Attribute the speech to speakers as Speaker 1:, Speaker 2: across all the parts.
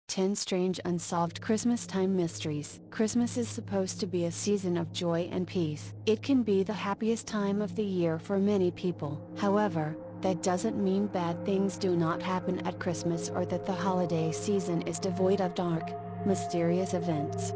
Speaker 1: 10 Strange Unsolved Christmastime Mysteries. Christmas is supposed to be a season of joy and peace. It can be the happiest time of the year for many people. However, that doesn't mean bad things do not happen at Christmas or that the holiday season is devoid of dark, mysterious events.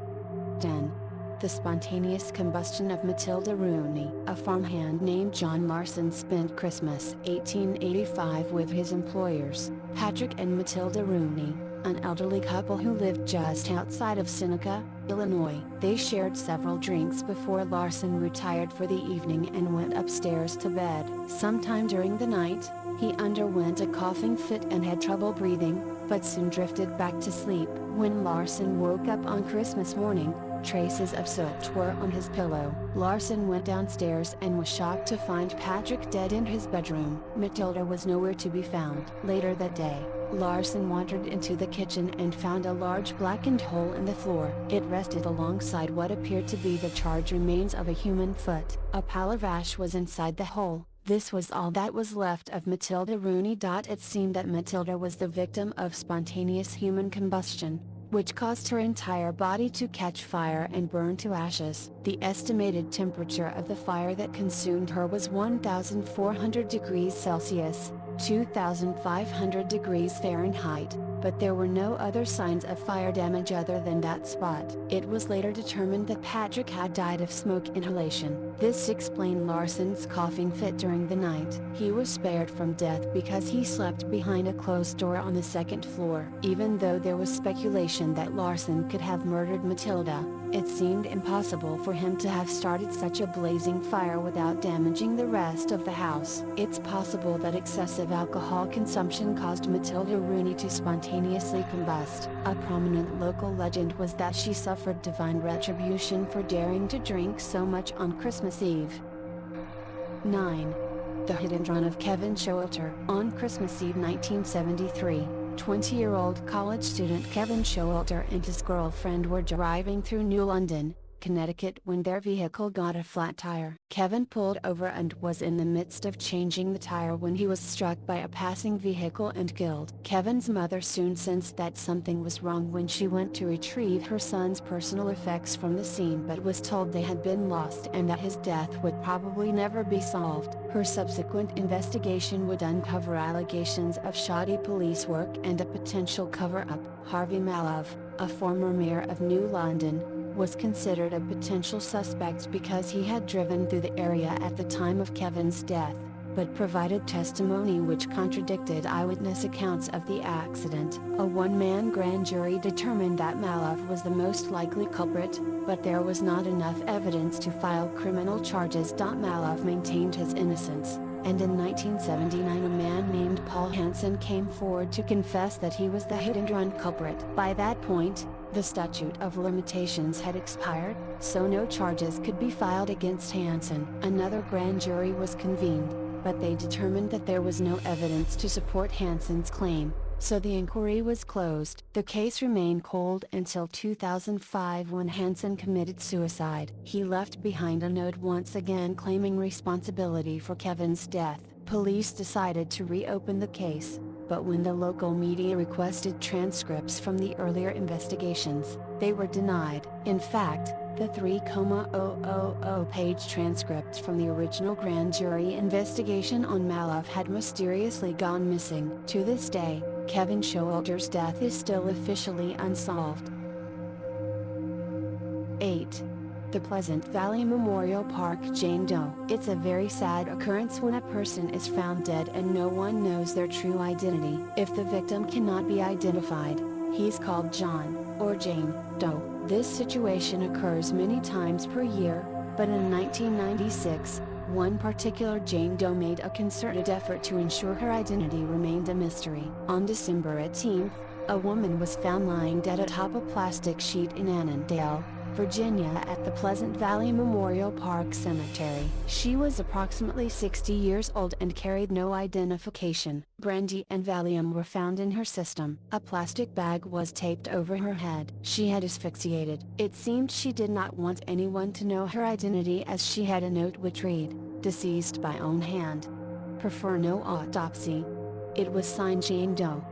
Speaker 1: 10. The spontaneous combustion of Matilda Rooney. A farmhand named John Larson spent Christmas 1885 with his employers, Patrick and Matilda Rooney, an elderly couple who lived just outside of Seneca, Illinois. They shared several drinks before Larson retired for the evening and went upstairs to bed. Sometime during the night, he underwent a coughing fit and had trouble breathing, but soon drifted back to sleep. When Larson woke up on Christmas morning, traces of soot were on his pillow. Larson went downstairs and was shocked to find Patrick dead in his bedroom. Matilda was nowhere to be found. Later that day, Larson wandered into the kitchen and found a large blackened hole in the floor. It rested alongside what appeared to be the charred remains of a human foot. A pile of ash was inside the hole. This was all that was left of Matilda Rooney. It seemed that Matilda was the victim of spontaneous human combustion, which caused her entire body to catch fire and burn to ashes. The estimated temperature of the fire that consumed her was 1,400 degrees Celsius, 2,500 degrees Fahrenheit, but there were no other signs of fire damage other than that spot. It was later determined that Patrick had died of smoke inhalation. This explained Larson's coughing fit during the night. He was spared from death because he slept behind a closed door on the second floor. Even though there was speculation that Larson could have murdered Matilda, it seemed impossible for him to have started such a blazing fire without damaging the rest of the house. It's possible that excessive alcohol consumption caused Matilda Rooney to spontaneously combust. A prominent local legend was that she suffered divine retribution for daring to drink so much on Christmas Eve. 9. The hit and run of Kevin Showalter. On Christmas Eve 1973, 20-year-old college student Kevin Showalter and his girlfriend were driving through New London, Connecticut when their vehicle got a flat tire. Kevin pulled over and was in the midst of changing the tire when he was struck by a passing vehicle and killed. Kevin's mother soon sensed that something was wrong when she went to retrieve her son's personal effects from the scene, but was told they had been lost and that his death would probably never be solved. Her subsequent investigation would uncover allegations of shoddy police work and a potential cover-up. Harvey Malov, a former mayor of New London, was considered a potential suspect because he had driven through the area at the time of Kevin's death, but provided testimony which contradicted eyewitness accounts of the accident. A one-man grand jury determined that Malov was the most likely culprit, but there was not enough evidence to file criminal charges. Malov maintained his innocence, and in 1979 a man named Paul Hinson came forward to confess that he was the hit-and-run culprit. By that point, the statute of limitations had expired, so no charges could be filed against Hinson. Another grand jury was convened, but they determined that there was no evidence to support Hinson's claim, so the inquiry was closed. The case remained cold until 2005 when Hinson committed suicide. He left behind a note once again claiming responsibility for Kevin's death. Police decided to reopen the case, but when the local media requested transcripts from the earlier investigations, they were denied. In fact, the 3,000-page transcript from the original grand jury investigation on Malov had mysteriously gone missing. To this day, Kevin Showalter's death is still officially unsolved. 8. The Pleasant Valley Memorial Park Jane Doe. It's a very sad occurrence when a person is found dead and no one knows their true identity. If the victim cannot be identified, he's called John, or Jane, Doe. This situation occurs many times per year, but in 1996, one particular Jane Doe made a concerted effort to ensure her identity remained a mystery. On December 18, a woman was found lying dead atop a plastic sheet in Annandale, Virginia at the Pleasant Valley Memorial Park Cemetery. She was approximately 60 years old and carried no identification. Brandy and Valium were found in her system. A plastic bag was taped over her head. She had asphyxiated. It seemed she did not want anyone to know her identity as she had a note which read, "Deceased by own hand. Prefer no autopsy." It was signed Jane Doe.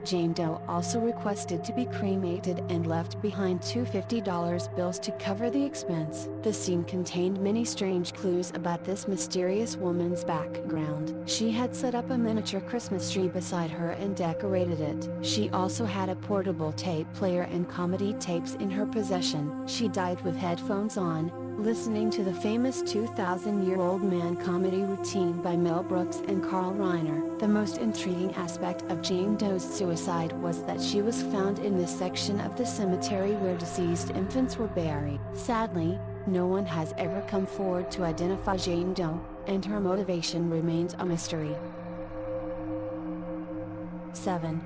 Speaker 1: Jane Doe also requested to be cremated and left behind two $50 bills to cover the expense. The scene contained many strange clues about this mysterious woman's background. She had set up a miniature Christmas tree beside her and decorated it. She also had a portable tape player and comedy tapes in her possession. She died with headphones on, listening to the famous 2,000-Year-Old Man comedy routine by Mel Brooks and Carl Reiner. The most intriguing aspect of Jane Doe's suicide was that she was found in the section of the cemetery where deceased infants were buried. Sadly, no one has ever come forward to identify Jane Doe, and her motivation remains a mystery. 7.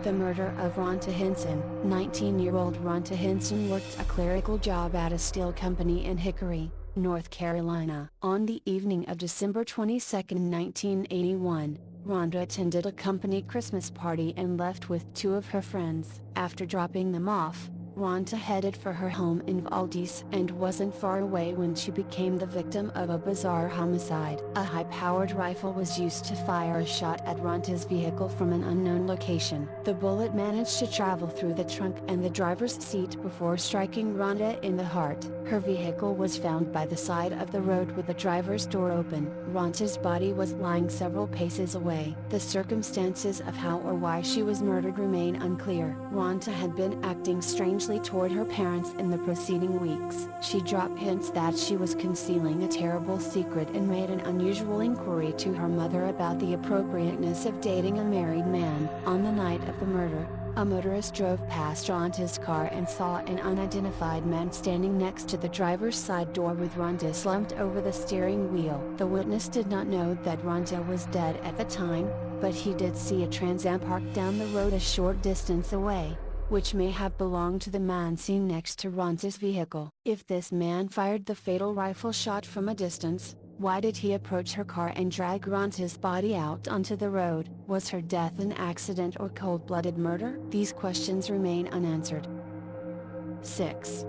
Speaker 1: The murder of Rhonda Hinson. 19-year-old Rhonda Hinson worked a clerical job at a steel company in Hickory, North Carolina. On the evening of December 22, 1981, Rhonda attended a company Christmas party and left with two of her friends. After dropping them off, Rhonda headed for her home in Valdez and wasn't far away when she became the victim of a bizarre homicide. A high-powered rifle was used to fire a shot at Rhonda's vehicle from an unknown location. The bullet managed to travel through the trunk and the driver's seat before striking Rhonda in the heart. Her vehicle was found by the side of the road with the driver's door open. Rhonda's body was lying several paces away. The circumstances of how or why she was murdered remain unclear. Rhonda had been acting strangely toward her parents in the preceding weeks. She dropped hints that she was concealing a terrible secret and made an unusual inquiry to her mother about the appropriateness of dating a married man. On the night of the murder, a motorist drove past Rhonda's car and saw an unidentified man standing next to the driver's side door with Rhonda slumped over the steering wheel. The witness did not know that Rhonda was dead at the time, but he did see a Trans Am parked down the road a short distance away, which may have belonged to the man seen next to Rhonda's vehicle. If this man fired the fatal rifle shot from a distance, why did he approach her car and drag Rhonda's body out onto the road? Was her death an accident or cold-blooded murder? These questions remain unanswered. 6.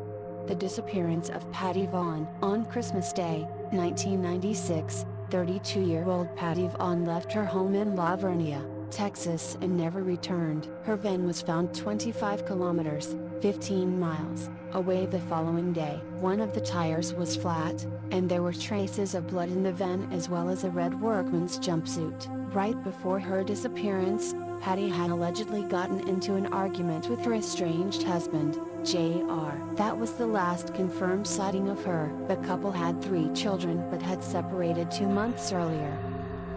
Speaker 1: The disappearance of Patty Vaughn. On Christmas Day, 1996, 32-year-old Patty Vaughn left her home in La Vernia, Texas and never returned. Her van was found 25 kilometers, 15 miles, away the following day. One of the tires was flat, and there were traces of blood in the van as well as a red workman's jumpsuit. Right before her disappearance, Patty had allegedly gotten into an argument with her estranged husband, J.R. That was the last confirmed sighting of her. The couple had 3 children but had separated 2 months earlier.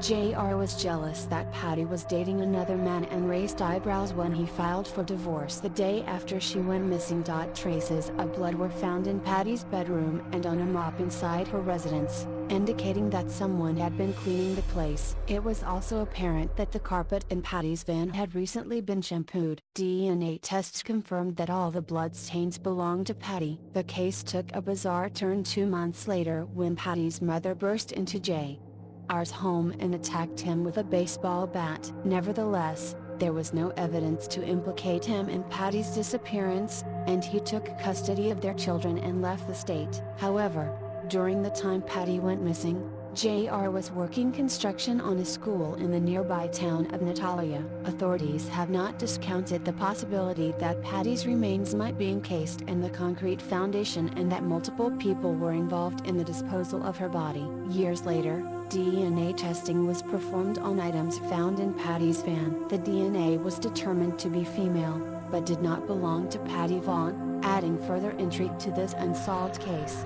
Speaker 1: J.R. was jealous that Patty was dating another man and raised eyebrows when he filed for divorce the day after she went missing. Traces of blood were found in Patty's bedroom and on a mop inside her residence, indicating that someone had been cleaning the place. It was also apparent that the carpet in Patty's van had recently been shampooed. DNA tests confirmed that all the blood stains belonged to Patty. The case took a bizarre turn 2 months later when Patty's mother burst into J.R.'s home and attacked him with a baseball bat. Nevertheless, there was no evidence to implicate him in Patty's disappearance, and he took custody of their children and left the state. However, during the time Patty went missing, J.R. was working construction on a school in the nearby town of Natalia. Authorities have not discounted the possibility that Patty's remains might be encased in the concrete foundation and that multiple people were involved in the disposal of her body. Years later, DNA testing was performed on items found in Patty's van. The DNA was determined to be female, but did not belong to Patty Vaughn, adding further intrigue to this unsolved case.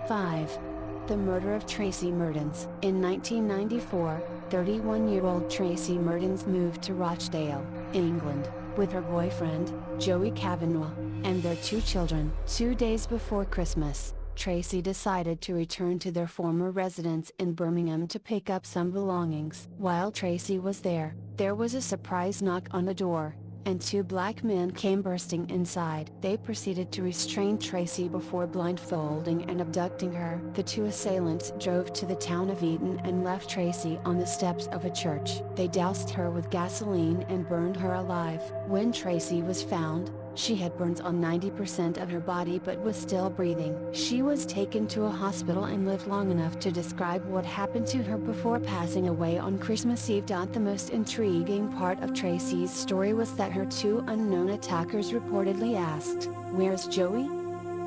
Speaker 1: 5. The murder of Tracy Mertens. In 1994, 31-year-old Tracy Mertens moved to Rochdale, England, with her boyfriend, Joey Kavanagh, and their 2 children. 2 days before Christmas, Tracy decided to return to their former residence in Birmingham to pick up some belongings. While Tracy was there was a surprise knock on the door, and 2 black men came bursting inside. They proceeded to restrain Tracy before blindfolding and abducting her. The 2 assailants drove to the town of Eton and left Tracy on the steps of a church. They doused her with gasoline and burned her alive. When Tracy was found, She had burns on 90% of her body but was still breathing. She was taken to a hospital and lived long enough to describe what happened to her before passing away on Christmas Eve. The most intriguing part of Tracy's story was that her two unknown attackers reportedly asked, "Where's Joey?"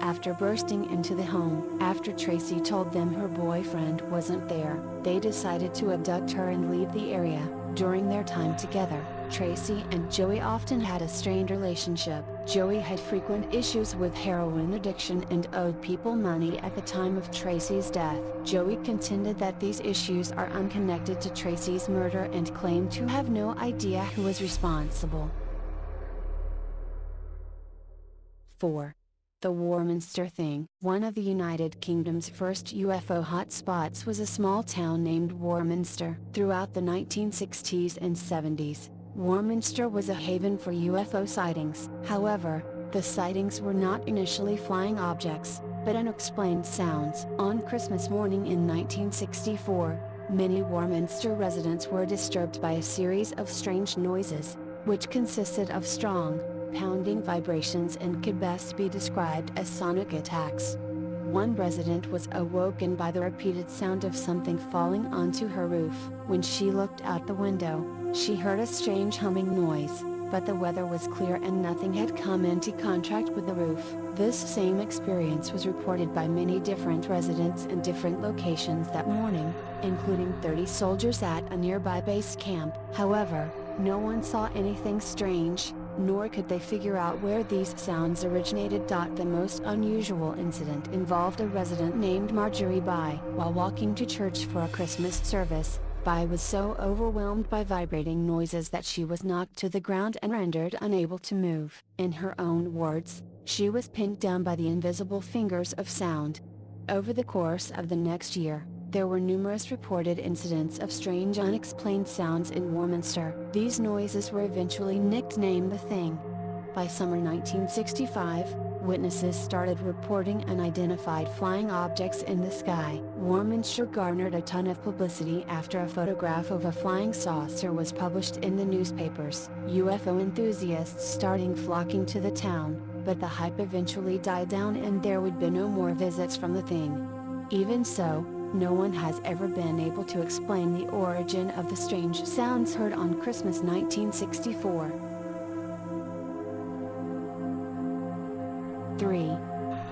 Speaker 1: after bursting into the home. After Tracy told them her boyfriend wasn't there, they decided to abduct her and leave the area. During their time together, Tracy and Joey often had a strained relationship. Joey had frequent issues with heroin addiction and owed people money at the time of Tracy's death. Joey contended that these issues are unconnected to Tracy's murder and claimed to have no idea who was responsible. 4. The Warminster Thing. One of the United Kingdom's first UFO hotspots was a small town named Warminster. Throughout the 1960s and 70s, Warminster was a haven for UFO sightings. However, the sightings were not initially flying objects, but unexplained sounds. On Christmas morning in 1964, many Warminster residents were disturbed by a series of strange noises, which consisted of strong, pounding vibrations and could best be described as sonic attacks. One resident was awoken by the repeated sound of something falling onto her roof. When she looked out the window, she heard a strange humming noise, but the weather was clear and nothing had come into contact with the roof. This same experience was reported by many different residents in different locations that morning, including 30 soldiers at a nearby base camp. However, no one saw anything strange, nor could they figure out where these sounds originated. The most unusual incident involved a resident named Marjorie By. While walking to church for a Christmas service, By was so overwhelmed by vibrating noises that she was knocked to the ground and rendered unable to move. In her own words, she was pinned down by the invisible fingers of sound. Over the course of the next year, there were numerous reported incidents of strange unexplained sounds in Warminster. These noises were eventually nicknamed the Thing. By summer 1965, witnesses started reporting unidentified flying objects in the sky. Warminster garnered a ton of publicity after a photograph of a flying saucer was published in the newspapers. UFO enthusiasts started flocking to the town, but the hype eventually died down and there would be no more visits from the Thing. Even so, no one has ever been able to explain the origin of the strange sounds heard on Christmas 1964. 3.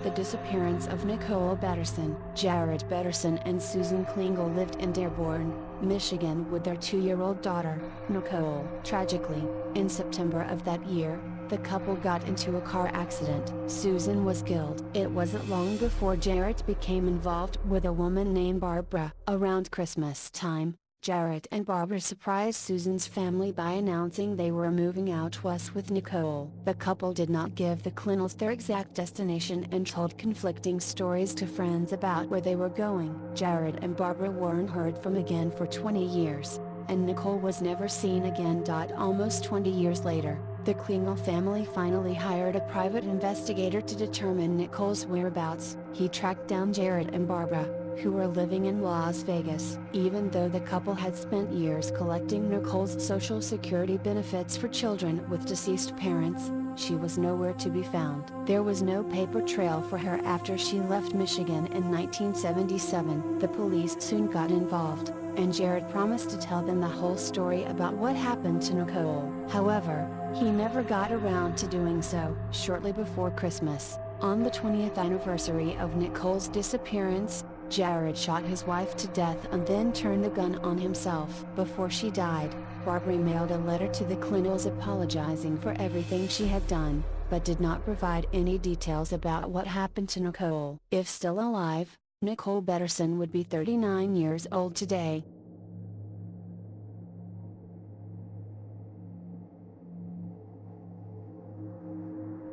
Speaker 1: The disappearance of Nicole Paterson. Jared Paterson and Susan Klingel lived in Dearborn, Michigan with their 2-year-old daughter, Nicole. Tragically, in September of that year, the couple got into a car accident. Susan was killed. It wasn't long before Jared became involved with a woman named Barbara. Around Christmas time, Jared and Barbara surprised Susan's family by announcing they were moving out Twas with Nicole. The couple did not give the Klingels their exact destination and told conflicting stories to friends about where they were going. Jared and Barbara weren't heard from again for 20 years, and Nicole was never seen again. Almost 20 years later, the Klingel family finally hired a private investigator to determine Nicole's whereabouts. He tracked down Jared and Barbara, who were living in Las Vegas. Even though the couple had spent years collecting Nicole's Social Security benefits for children with deceased parents, she was nowhere to be found. There was no paper trail for her after she left Michigan in 1977. The police soon got involved, and Jared promised to tell them the whole story about what happened to Nicole. However, he never got around to doing so. Shortly before Christmas, on the 20th anniversary of Nicole's disappearance, Jared shot his wife to death and then turned the gun on himself. Before she died, Barbara mailed a letter to the Klingels apologizing for everything she had done, but did not provide any details about what happened to Nicole. If still alive, Nicole Paterson would be 39 years old today.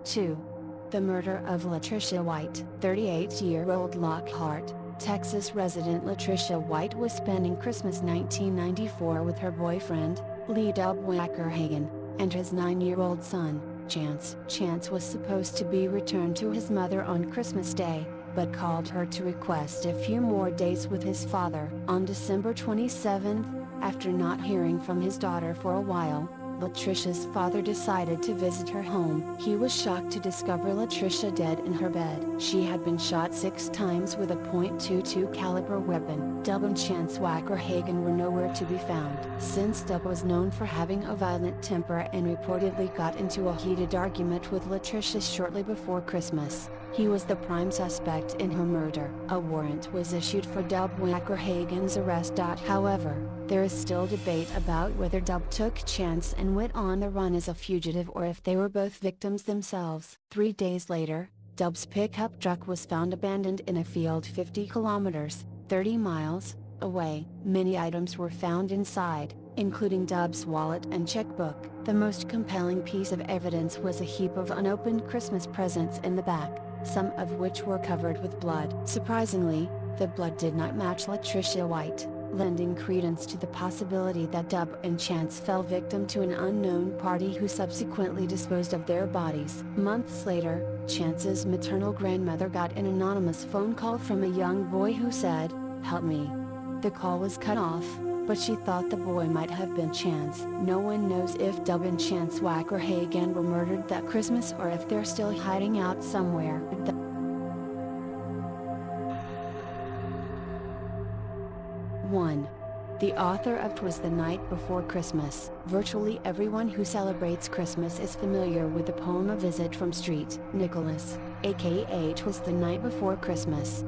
Speaker 1: 2. The murder of Latricia White. 38-year-old Lockhart, Texas resident Latricia White was spending Christmas 1994 with her boyfriend, Lee Hagen, and his 9-year-old son, Chance. Chance was supposed to be returned to his mother on Christmas Day, but called her to request a few more days with his father. On December 27, after not hearing from his daughter for a while, Latricia's father decided to visit her home. He was shocked to discover Latricia dead in her bed. She had been shot 6 times with a .22 caliber weapon. Dub and Chance Wackerhagen were nowhere to be found. Since Dub was known for having a violent temper and reportedly got into a heated argument with Latricia shortly before Christmas, he was the prime suspect in her murder. A warrant was issued for Dub Wackerhagen's arrest. However, there is still debate about whether Dub took Chance and went on the run as a fugitive or if they were both victims themselves. 3 days later, Dub's pickup truck was found abandoned in a field 50 kilometers, 30 miles, away. Many items were found inside, including Dub's wallet and checkbook. The most compelling piece of evidence was a heap of unopened Christmas presents in the back, some of which were covered with blood. Surprisingly, the blood did not match Latricia White, lending credence to the possibility that Dub and Chance fell victim to an unknown party who subsequently disposed of their bodies. Months later, Chance's maternal grandmother got an anonymous phone call from a young boy who said, "Help me." The call was cut off, but she thought the boy might have been Chance. No one knows if Dub and Chance Wackerhagen were murdered that Christmas or if they're still hiding out somewhere. 1. The author of Twas the Night Before Christmas. Virtually everyone who celebrates Christmas is familiar with the poem A Visit from St. Nicholas, aka Twas the Night Before Christmas.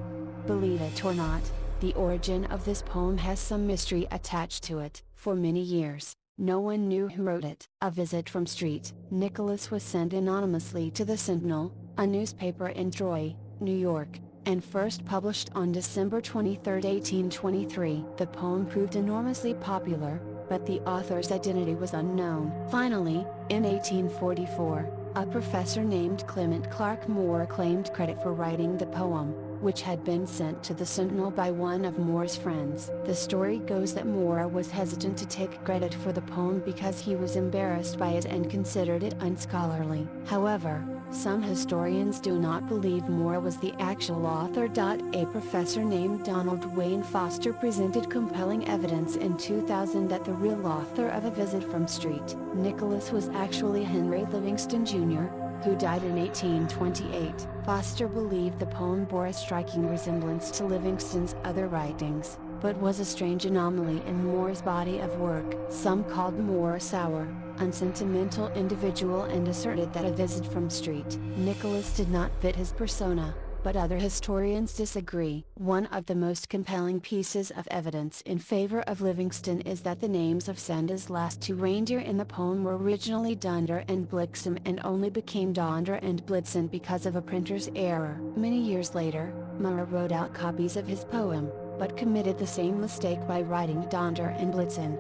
Speaker 1: Believe it or not, the origin of this poem has some mystery attached to it. For many years, no one knew who wrote it. A Visit from St. Nicholas was sent anonymously to the Sentinel, a newspaper in Troy, New York, and first published on December 23, 1823. The poem proved enormously popular, but the author's identity was unknown. Finally, in 1844, a professor named Clement Clark Moore claimed credit for writing the poem, which had been sent to the Sentinel by one of Moore's friends. The story goes that Moore was hesitant to take credit for the poem because he was embarrassed by it and considered it unscholarly. However, some historians do not believe Moore was the actual author. A professor named Donald Wayne Foster presented compelling evidence in 2000 that the real author of A Visit from St. Nicholas was actually Henry Livingston Jr., who died in 1828. Foster believed the poem bore a striking resemblance to Livingston's other writings, but was a strange anomaly in Moore's body of work. Some called Moore a sour, unsentimental individual and asserted that A Visit from St. Nicholas did not fit his persona, but other historians disagree. One of the most compelling pieces of evidence in favor of Livingston is that the names of Santa's last 2 reindeer in the poem were originally Dunder and Blixen and only became Donder and Blitzen because of a printer's error. Many years later, Moore wrote out copies of his poem, but committed the same mistake by writing Donder and Blitzen.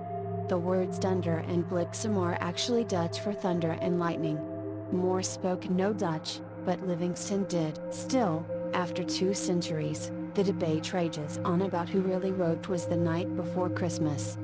Speaker 1: The words Dunder and Bliksem are actually Dutch for thunder and lightning. Moore spoke no Dutch, but Livingston did. Still, after 2 centuries, the debate rages on about who really wrote Twas the Night Before Christmas.